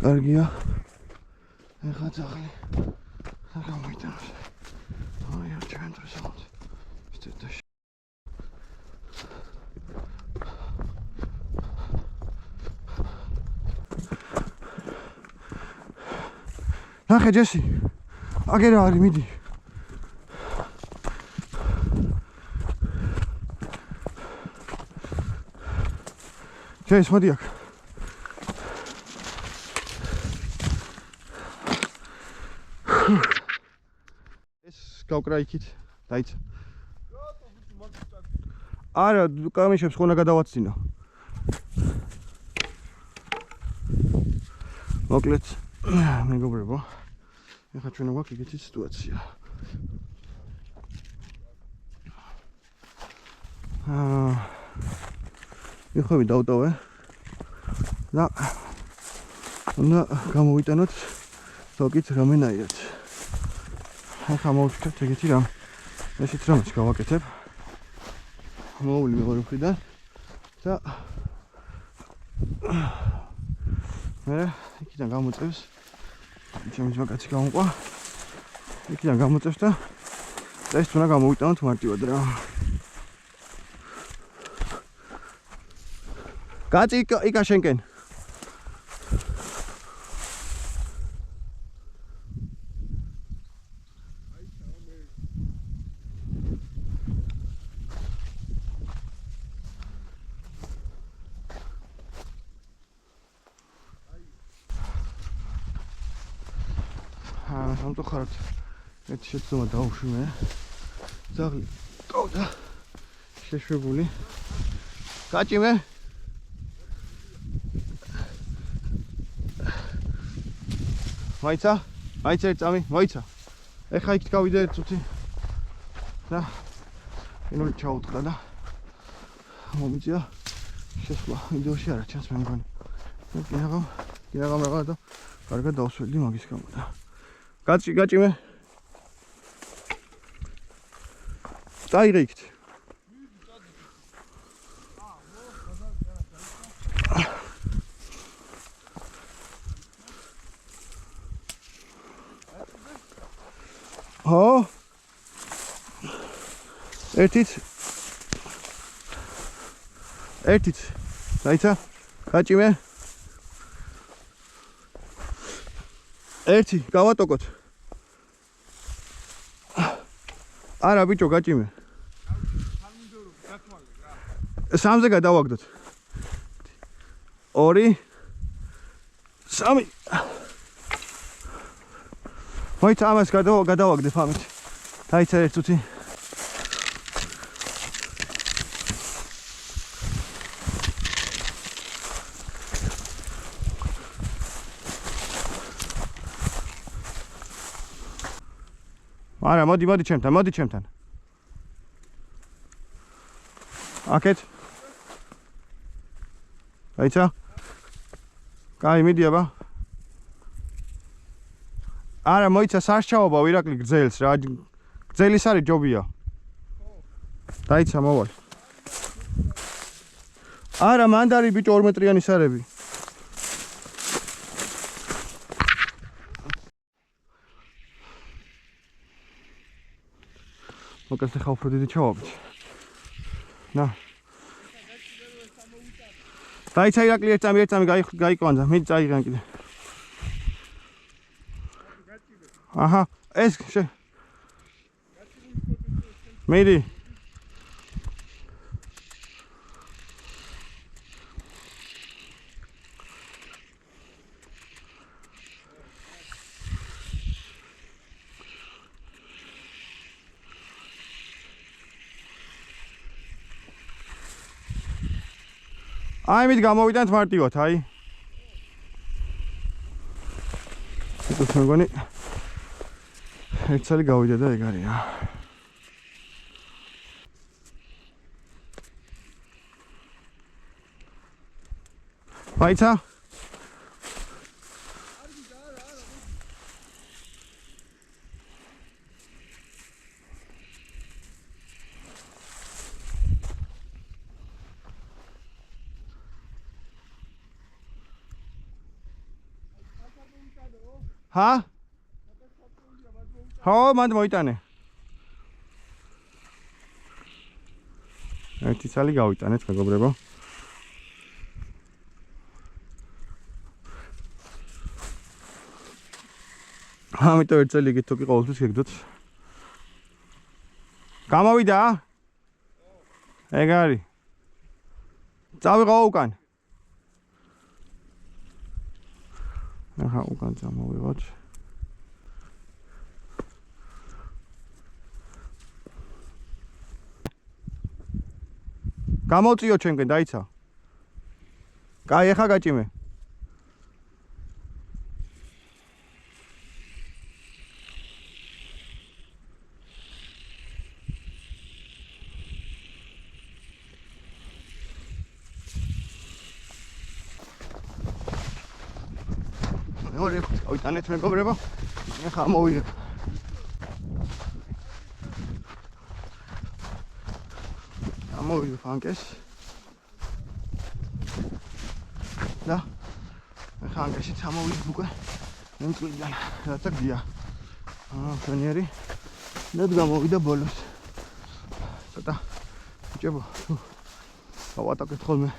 კარგია. ეხლა ძაღლი გამოიტანოს. აი, ჩვენ დროს ამოც. სტეტაში. ნახე ჯესი. აგერ არის, მიდი. ჯეს, მოდი აქ. გავკრა იქით, დაიცა. არა, კამიშებს ხონა გადავაცინო. მოკლედ, მეგობრებო, ეხლა ჩვენ გვაქვს ეგეთი სიტუაცია. ეხლა დავტოვე და უნდა გამოვიტანოთ თოკით რამენაირად. ეხლა მოვიქცევთ ეგეთი რამ. ესეთ რამაც გავაკეთებ. მოვული მეორე მხრიდან და მე იქიდან გამოწევს. ჩემი ძმაკაცი გამოყვა. იქიდან გამოწევს და ეს უნდა გამოვიტანოთ მარტივად რა. კაცი იკა შენკენ. სამწუხაროდ ერთ შეცდომა დაუშვი მე. ძაღლი ყავდა შეშვებული. გაჭიმე. მაიცა წამი, მაიცა. ეხა იქით გავიდე წუთი. და ინული ჩაუტყდა და მომიწია შესვლა ვიდეოში არა ჩანს მე მგონი. კინაღამ რაღაც და კარგად დავსველი მაგის გამო და გაჭიმე. წაიღე იქით. ო ერთით დაიცა გაჭიმე. ერთი გავატოკოთ. არა ბიჭო გაჭიმე. სამზე გადავაგდოთ. 2 3 მოიცა ამას გადავაგდებ ამით. დაიცა ერთ წუთი. არა, მოდი ჩემთან. აკეთ. დაიცა. კაი, მიდი აბა. არა, მოიცა საშჩაობა ვირაკლი გრძელს რა. გრძელის არის ჯობია. დაიცა მოვალ. არა, მანდარი ბიჭო 2 მეტრიანი სარები. მოკლედ ხა უფრო დიდი ჩავაბით. და დაიცა ირაკლი ერთ წამი გაიკვანდა. მიდი წაიღან კიდე. აჰა, ეს მიდი. აი მით გამოვიტანთ მარტივად, აი. ეს მეგონი ერთ წელი გავიდა და ეგ არია. მაიცა? ჰა? ხო, მანდ მოიტანე. ერთი ცალი გავიტანეთ, მეგობრებო. ამიტომ ერთ წელი იგით თუკი ყოველთვის გეგდოთ. გამოვიდა? ეგ არის. წავიღო უკან. ახლა უკან წამოვიღოთ. გამოვწიო ჩემკენ, დაიცა. კაი, ახლა გაჭიმე. ორი ავიტანეთ მეგობრებო. ახლა მოვიღებ. ამოვიღებ ანკეს. და ახლა ანკეში ჩამოვიღებ უკვე. მემწვიდან რაცა გია. ფენიერი. ნედ გამოვიდა ბოლოს. ცოტა ბიჭებო. გავატაკეთ ხოლმე.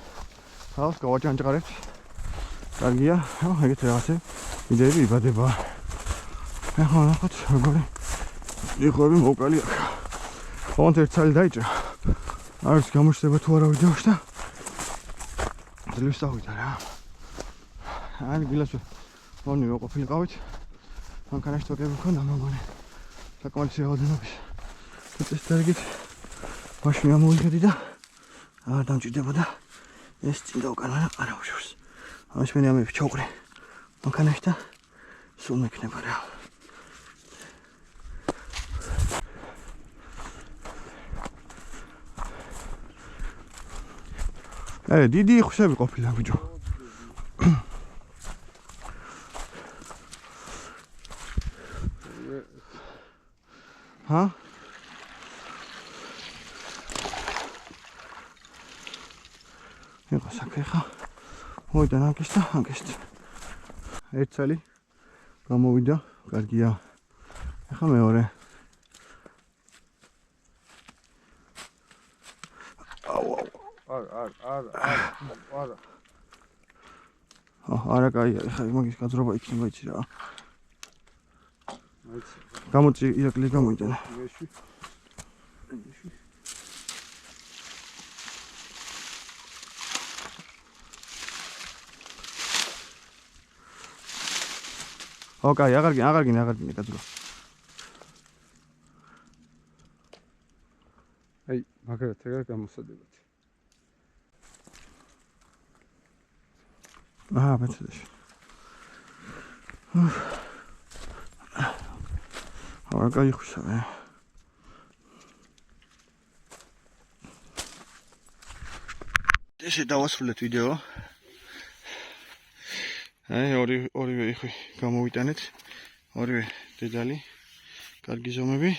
ხავს გავაჭანჭყარებთ. კარგია, ეგეთ რაღაცე იდეები იბადება. ახლა ნახოთ როგორი იყვები მოკალი აქ. ხონთ ერთ წელი დაიჭრა. არის გამოჩნდება თუ არა ვიდეოში და ძლივს დავიდა რა. აი გილას მონივე ყოფილიყავით. მანქანაში თოკები მქონდა მაგონი. საკმაოდ შეოდენობის. ეს დარგით მაშინ ამოვიხედი და არ დამჭირდებოდა ეს წინ და უკან არა უშურს. ამის მე ამები ჩაუყრე მანქანაში და სულ მექნება რა. დიდი ხუსები ყოფილა ბიჭო. ჰა? ეხა საკე ხა. მოიდან ანკეს და ანკეს. ერთ წელი გამოვიდა, კარგია. ეხა მეორე. არა. არა კაია, ეხა მაგის გაძრობა იქნება იცი რა. გამოწი ირაკლი გამოიტანა. ოკეი, აღარ გინდა გაძრობა. აი, მაგრამ ეგ გამოსადებად. ბეცედაში. არა გაიხუშავე. ესე დავასრულეთ ვიდეო. აი ორივე იხვი გამოვიტანეთ. ორივე დედალი. კარგი ზომები.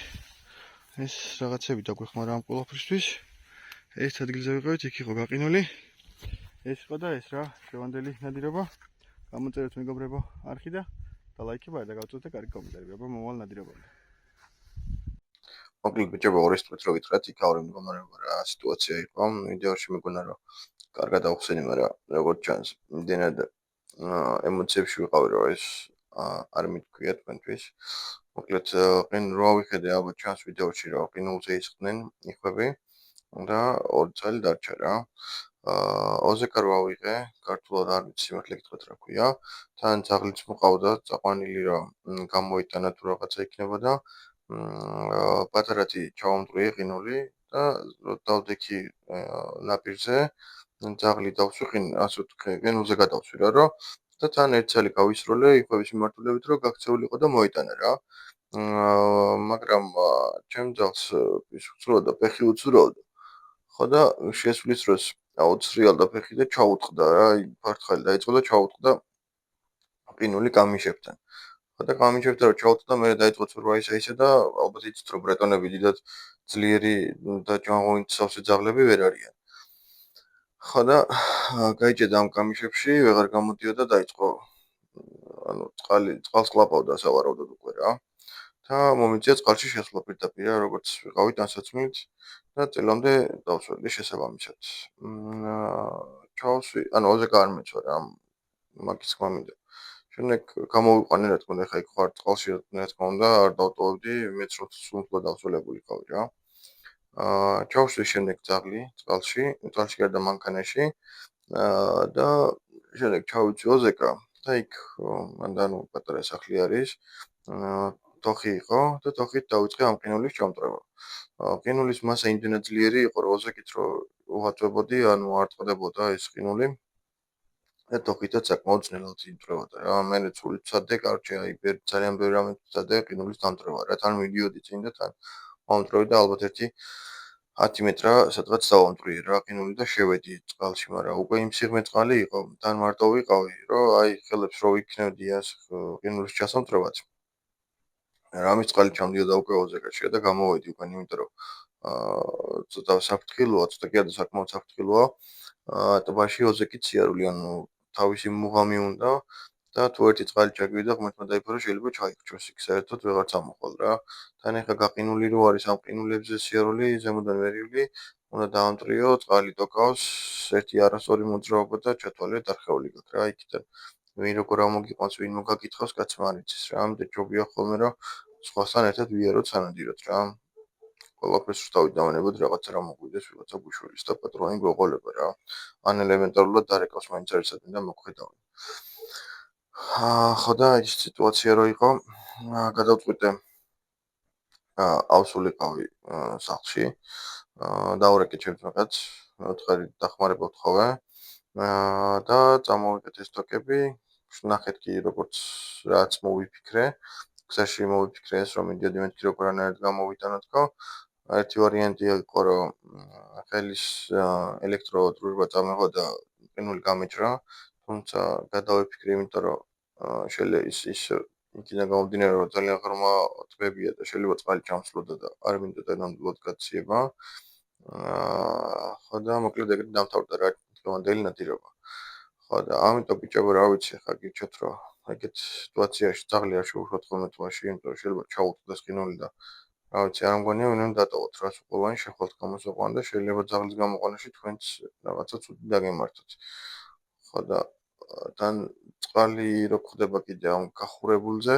ეს რაღაცები დაგვეხმარა ამ ყველაფრისთვის. ეს ადგილზე ვიყავით, იქ იყო გაყინული. ეს იყო და ეს რა, შევანდელი ნადირობა. გამოწერეთ მეგობრებო არხი და ლაიქი და გავწოდეთ კარგი კომენტარები, აბა მომავალ ნადირობამდე. მოკლედ ბიჭებო, ორი სტვით რო გითხრათ, იქაური მდგომარეობა რა სიტუაცია იყო. ვიდეოში მეგონა რომ კარგად ახსენე, მაგრამ როგორც ჩანს, იმდენად ემოციებში ვიყავი, რომ ეს არ მithქვია თქვენთვის. მოკლედ ყინ რო ავიხედე ალბათ ჩანს ვიდეოში, რომ ყინულზე ისხდნენ იხვები და 2 წელი დარჩა რა. ოზეკა რო ავიღე, ქართულად არ ვიცი სიმართლე გითხრათ რა ქვია. თან ძაღლიც მოყავდა, წაყვანილი რომ გამოიტანა თუ რაღაცა იქნებოდა. პატარათი ჩავამტვრიე ყინული და დავდექი ნაპირზე, ძაღლი დავსვი ასე ვთქვი, ყინულზე გადავსვი რა რომ და თან ერთ წელი გავისროლე იხვების მიმართულებით რომ გაქცეულიყო და მოიტანა რა. მაგრამ ჩემ ძაღლს ის უცროდა, ფეხი უცროდა. ხო და შესვლის დროს აუცრიალდა ფეხი და ჩაუტყდა რა, ფართხალი დაიწყო და ჩაუტყდა ყინული კამიშებთან. ხო და კამიშებთან რომ ჩაუტყდა, მე დაიწყო ცურვა ისე და ალბათ იცით რომ ბრეტონები დიდად ძლიერი და ჭაღონით სავსე ძაღლები ვერ არიან. ხო და გაიჭედა ამ კამიშებში, ვეღარ გამოდიოდა და დაიწყო ანუ წყალს კლაპავდა სავარაუდოდ უკვე რა. და მომიწია წყალში შესვლა პირდაპირ, როგორც ვიყავით ანსაცმლით და წელამდე დავცველი შესაბამისად. ჩავსვი, ანუ ოზეკა არ მეცვა რა, მაგის თქმა მინდა. შემდეგ გამოვიყვანე რა თქმა უნდა, ხა იქ ხარ წყალში რა თქმა უნდა, არ დავტოვებდი, მეც რო სულ დავცველებული ყავი რა. ჩავსვი შემდეგ წყალში გარდა მანქანაში და შემდეგ ჩავიცი ოზეკა და იქ მანდ პატარა სახლი არის. თოხი იყო და თოხით დავიწყე ამ ყინულის ჩამწრება. ყინულის მასა იმდენად ძლიერი იყო, რომ ოზეკით რო უღაწვებოდი, ანუ არ ტყდებოდა ეს ყინული. და თოხითაც საკმაოდ ძნელად იმწრებოდა რა. მე სულ ვცადე, კარჩე, აი ძალიან ბევრი რამე ვცადე ყინულის დამწრება რა. თან მიდიოდი წინ და თან მომწროვი და ალბათ ერთი 10 მეტრა სადღაც დავამტვრიე რა ყინული და შევედი წყალში, მაგრამ უკვე იმ სიღრმე წყალი იყო, თან მარტო ვიყავი, რომ აი ხელებს რო ვიქნევდი ამ ყინულის ჩასამწრებად. რამის წყალი ჩამდიოდა უკვე ოზეკაში და გამოვედი უკან, იმიტომ რომ ცოტა საფრთხილოა, ცოტა კი არა საკმაოდ საფრთხილოა. ტბაში ოზეკით სიარული, ანუ თავისი მუღამი უნდა და თუ ერთი წყალი ჩაგვიდა, ღმერთმა დაიფარო, შეიძლება ჩაიქრჩოს იქ საერთოდ ვეღარ წამოყვალ რა. თან ეხა გაყინული რო არის ამ ყინულებზე სიარული, ზემოდან ვერიული, უნდა დაამტვრიო, წყალი ტოკავს, ერთი არასწორი მოძრაობა და ჩათვალე დარხეული გაქვს რა იქიდან. ვინ როგორ ამოგიყვანს, ვინ მოგაკითხავს, კაც არ იცის რა. ამიტომ ჯობია ხოლმე რომ სხვასთან ერთად ვიაროთ სანადიროდ რა. ყველაფერს თავით დავანებოთ, რაღაცა რა მოგვიდეს ვიღაცა გუშველის და პატრონი გვეყოლება რა. ან ელემენტარულად დარეკავს მაინც არისადმი და მოგვხედავენ. ხო და ის სიტუაცია რო იყო, გადავწყვიტე ავსულიყავი სახლში. დავურეკე ჩემს მაგაც, მეოთხარი დახმარება ვთხოვე. და წამოვიკეთ ეს თოკები, ნახეთ კი როგორც რაც მოვიფიქრე. გზაში მოვიფიქრე ეს რომ მიდიოდი მეთქი როგორანაირად გამოვიტანო თქო. ერთი ვარიანტი იყო რომ ხელის ელექტროდროშობა წამეღო და ყინული გამეჭრა, თუმცა გადავიფიქრე, იმიტომ რომ შეიძლება ის იქიდან გამომდინარე რომ ძალიან ღრმა ტბებია და შეიძლება წყალი ჩამსვლოდა და არ მინდოდა ნამდვილად გაციება. ხო და მოკლედ ეგრე დამთავრდა რა დღევანდელი ნადირობა. ხო და ამიტომ ბიჭებო რა ვიცი ხა გიჩვენოთ რომ ეგეთ სიტუაციაში ძაღლი არ შევუშვათ ხოლმე თვაში, იმიტომ რომ შეიძლება ჩაუწყდეს ყინული და რა ვიცი, არ მგონია ვინმე დატოვოთ რა სუყოვანი შეხვალთ გამოსაყვან და შეიძლება ძაღლის გამოყვანაში თქვენც რაღაცა ცუდი დაგემართოთ. ხო და თან წყალი რო ხდება კიდე ამ გახურებულზე,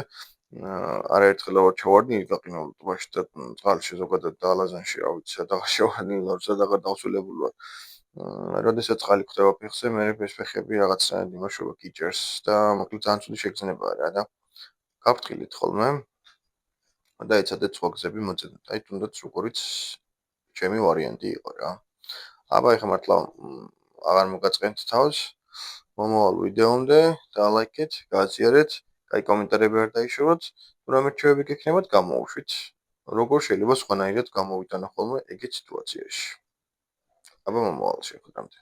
არაერთხელ ვარ ჩავარდნილი გაყინულ ტბაში და წყალში ზოგადად და ალაზანში, რა ვიცი, სადაღა შევარდნილი ვარ, სადაღა დავსულებული ვარ. როდესაც წყალი ხდება ფეხზე, მე ეს ფეხები რაღაცნაირად იმუშავა გიჭერს და მოკლედ ძალიან ცუდი შეგრძნებაა რა და გავფრთხილეთ ხოლმე. და ეცადეთ სხვა გზები მოძებნოთ. აი თუნდაც როგორიც ჩემი ვარიანტი იყო რა. აბა ეხლა მართლა აღარ მოგაწყენთ თავს. მომავალ ვიდეომდე დალაიქეთ, გააზიარეთ, კაი კომენტარები არ დაიშოვოთ. თუ რამე რჩევები გექნებათ, გამოუშვით. როგორ შეიძლება სხვანაირად გამოვიტანო ხოლმე ეგეთ სიტუაციაში. აბა მომავალ შეხვედრამდე.